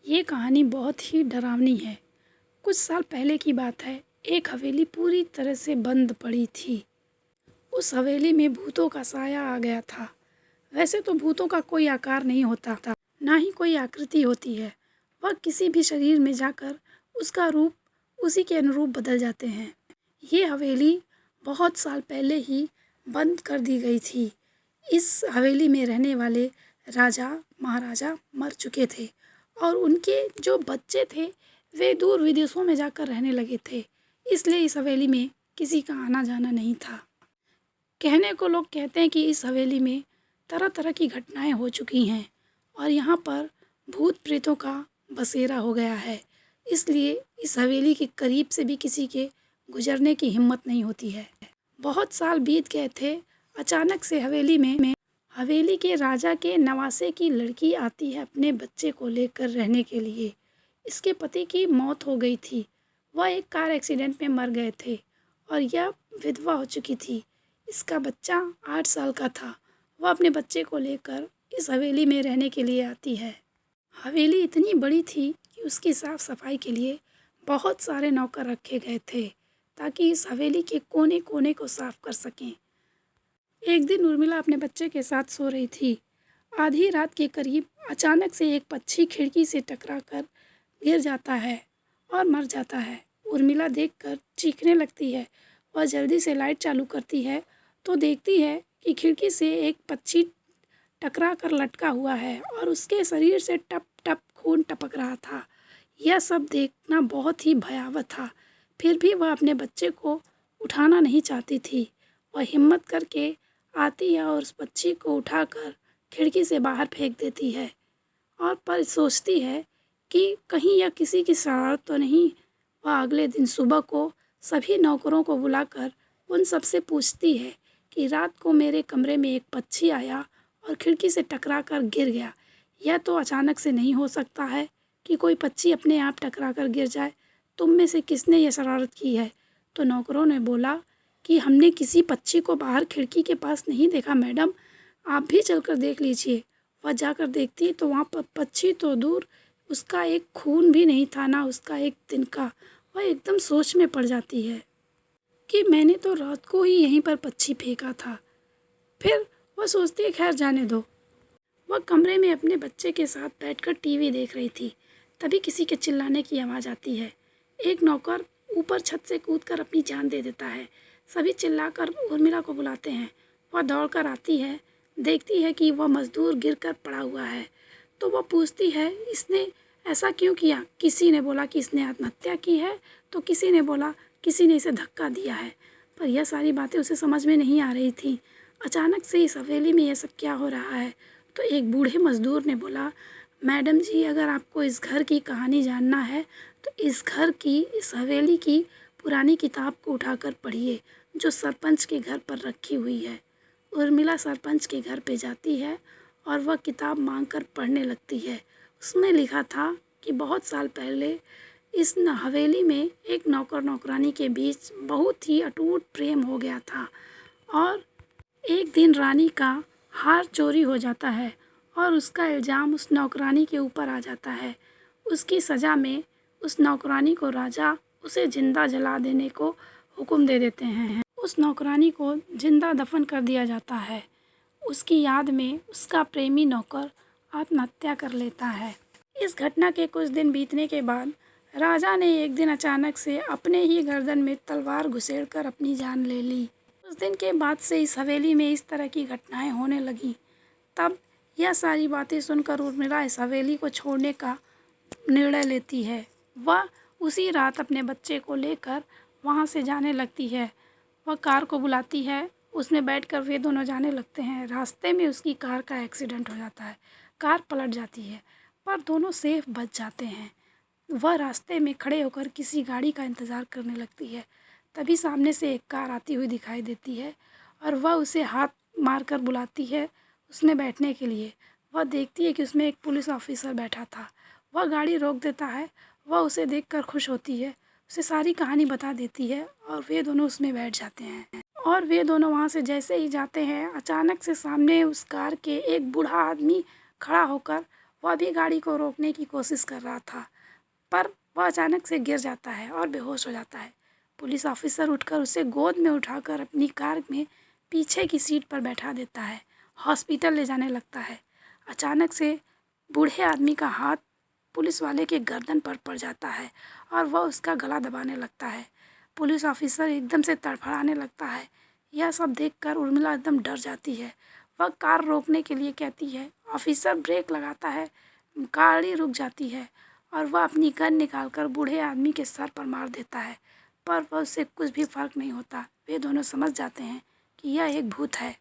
ये कहानी बहुत ही डरावनी है। कुछ साल पहले की बात है। एक हवेली पूरी तरह से बंद पड़ी थी। उस हवेली में भूतों का साया आ गया था। वैसे तो भूतों का कोई आकार नहीं होता था, ना ही कोई आकृति होती है। वह किसी भी शरीर में जाकर उसका रूप उसी के अनुरूप बदल जाते हैं। ये हवेली बहुत साल पहले ही बंद कर दी गई थी। इस हवेली में रहने वाले राजा महाराजा मर चुके थे और उनके जो बच्चे थे वे दूर विदेशों में जाकर रहने लगे थे। इसलिए इस हवेली में किसी का आना जाना नहीं था। कहने को लोग कहते हैं कि इस हवेली में तरह तरह की घटनाएं हो चुकी हैं और यहाँ पर भूत प्रेतों का बसेरा हो गया है। इसलिए इस हवेली के करीब से भी किसी के गुजरने की हिम्मत नहीं होती है। बहुत साल बीत गए थे। अचानक से हवेली के राजा के नवासे की लड़की आती है अपने बच्चे को लेकर रहने के लिए। इसके पति की मौत हो गई थी। वह एक कार एक्सीडेंट में मर गए थे और यह विधवा हो चुकी थी। इसका बच्चा 8 साल का था। वह अपने बच्चे को लेकर इस हवेली में रहने के लिए आती है। हवेली इतनी बड़ी थी कि उसकी साफ सफाई के लिए बहुत सारे नौकर रखे गए थे ताकि इस हवेली के कोने कोने को साफ कर सकें। एक दिन उर्मिला अपने बच्चे के साथ सो रही थी। आधी रात के करीब अचानक से एक पक्षी खिड़की से टकराकर गिर जाता है और मर जाता है। उर्मिला देखकर चीखने लगती है। वह जल्दी से लाइट चालू करती है तो देखती है कि खिड़की से एक पक्षी टकरा कर लटका हुआ है और उसके शरीर से टप टप खून टपक रहा था। यह सब देखना बहुत ही भयावह था। फिर भी वह अपने बच्चे को उठाना नहीं चाहती थी। वह हिम्मत करके आती है और उस पक्षी को उठाकर खिड़की से बाहर फेंक देती है और पर सोचती है कि कहीं यह किसी की शरारत तो नहीं। वह अगले दिन सुबह को सभी नौकरों को बुलाकर उन सब से पूछती है कि रात को मेरे कमरे में एक पक्षी आया और खिड़की से टकरा कर गिर गया। यह तो अचानक से नहीं हो सकता है कि कोई पक्षी अपने आप टकरा कर गिर जाए। तुम में से किसने यह शरारत की है? तो नौकरों ने बोला कि हमने किसी पक्षी को बाहर खिड़की के पास नहीं देखा मैडम, आप भी चलकर देख लीजिए। वह जाकर देखती तो वहाँ पर पक्षी तो दूर, उसका एक खून भी नहीं था, ना उसका एक तिनका। वह एकदम सोच में पड़ जाती है कि मैंने तो रात को ही यहीं पर पक्षी फेंका था। फिर वह सोचती है खैर जाने दो। वह कमरे में अपने बच्चे के साथ बैठकर टीवी देख रही थी। तभी किसी के चिल्लाने की आवाज़ आती है। एक नौकर ऊपर छत से कूदकर अपनी जान दे देता है। सभी चिल्लाकर उर्मिला को बुलाते हैं। वह दौड़कर आती है, देखती है कि वह मजदूर गिरकर पड़ा हुआ है। तो वह पूछती है इसने ऐसा क्यों किया? किसी ने बोला कि इसने आत्महत्या की है, तो किसी ने बोला किसी ने इसे धक्का दिया है। पर यह सारी बातें उसे समझ में नहीं आ रही थी। अचानक से इस हवेली में यह सब क्या हो रहा है? तो एक बूढ़े मजदूर ने बोला, मैडम जी, अगर आपको इस घर की कहानी जानना है तो इस हवेली की पुरानी किताब को उठाकर पढ़िए जो सरपंच के घर पर रखी हुई है। उर्मिला सरपंच के घर पे जाती है और वह किताब मांगकर पढ़ने लगती है। उसमें लिखा था कि बहुत साल पहले इस हवेली में एक नौकर नौकरानी के बीच बहुत ही अटूट प्रेम हो गया था और एक दिन रानी का हार चोरी हो जाता है और उसका इल्ज़ाम उस नौकरानी के ऊपर आ जाता है। उसकी सज़ा में उस नौकरानी को राजा उसे जिंदा जला देने को हुक्म दे देते हैं। उस नौकरानी को जिंदा दफन कर दिया जाता है। उसकी याद में उसका प्रेमी नौकर आत्महत्या कर लेता है। इस घटना के कुछ दिन बीतने के बाद राजा ने एक दिन अचानक से अपने ही गर्दन में तलवार घुसेड़कर अपनी जान ले ली। उस दिन के बाद से इस हवेली में इस तरह की घटनाएं होने लगी। तब यह सारी बातें सुनकर उर्मिला इस हवेली को छोड़ने का निर्णय लेती है। वह उसी रात अपने बच्चे को लेकर वहाँ से जाने लगती है। वह कार को बुलाती है, उसमें बैठकर वे दोनों जाने लगते हैं। रास्ते में उसकी कार का एक्सीडेंट हो जाता है। कार पलट जाती है पर दोनों सेफ बच जाते हैं। वह रास्ते में खड़े होकर किसी गाड़ी का इंतज़ार करने लगती है। तभी सामने से एक कार आती हुई दिखाई देती है और वह उसे हाथ मारकर बुलाती है उसमें बैठने के लिए। वह देखती है कि उसमें एक पुलिस ऑफिसर बैठा था। वह गाड़ी रोक देता है। वह उसे देखकर खुश होती है, उसे सारी कहानी बता देती है और वे दोनों उसमें बैठ जाते हैं। और वे दोनों वहाँ से जैसे ही जाते हैं, अचानक से सामने उस कार के एक बूढ़ा आदमी खड़ा होकर वह भी गाड़ी को रोकने की कोशिश कर रहा था, पर वह अचानक से गिर जाता है और बेहोश हो जाता है। पुलिस ऑफिसर उठकर उसे गोद में उठाकर अपनी कार में पीछे की सीट पर बैठा देता है, हॉस्पिटल ले जाने लगता है। अचानक से बूढ़े आदमी का हाथ पुलिस वाले के गर्दन पर पड़ जाता है और वह उसका गला दबाने लगता है। पुलिस ऑफिसर एकदम से तड़फड़ाने लगता है। यह सब देखकर उर्मिला एकदम डर जाती है। वह कार रोकने के लिए कहती है, ऑफिसर ब्रेक लगाता है, गाड़ी रुक जाती है और वह अपनी गन निकालकर बूढ़े आदमी के सर पर मार देता है, पर वह उससे कुछ भी फर्क नहीं होता। वे दोनों समझ जाते हैं कि यह एक भूत है।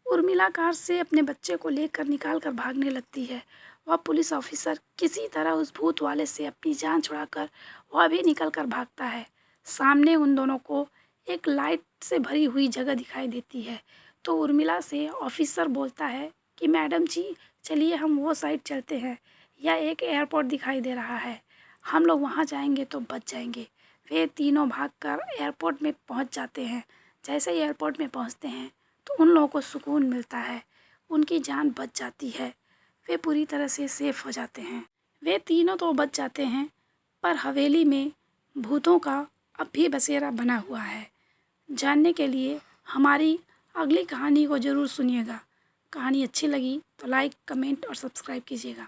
उर्मिला कार से अपने बच्चे को लेकर निकाल कर भागने लगती है। वह पुलिस ऑफिसर किसी तरह उस भूत वाले से अपनी जान छुड़ाकर वह भी निकल कर भागता है। सामने उन दोनों को एक लाइट से भरी हुई जगह दिखाई देती है, तो उर्मिला से ऑफिसर बोलता है कि मैडम जी चलिए हम वो साइड चलते हैं, यह एक एयरपोर्ट दिखाई दे रहा है, हम लोग वहाँ जाएंगे तो बच जाएंगे। वे तीनों भागकर एयरपोर्ट में पहुँच जाते हैं। जैसे ही एयरपोर्ट में पहुँचते हैं तो उन लोगों को सुकून मिलता है, उनकी जान बच जाती है, वे पूरी तरह से सेफ हो जाते हैं। वे तीनों तो बच जाते हैं, पर हवेली में भूतों का अब भी बसेरा बना हुआ है। जानने के लिए हमारी अगली कहानी को ज़रूर सुनिएगा। कहानी अच्छी लगी तो लाइक, कमेंट और सब्सक्राइब कीजिएगा।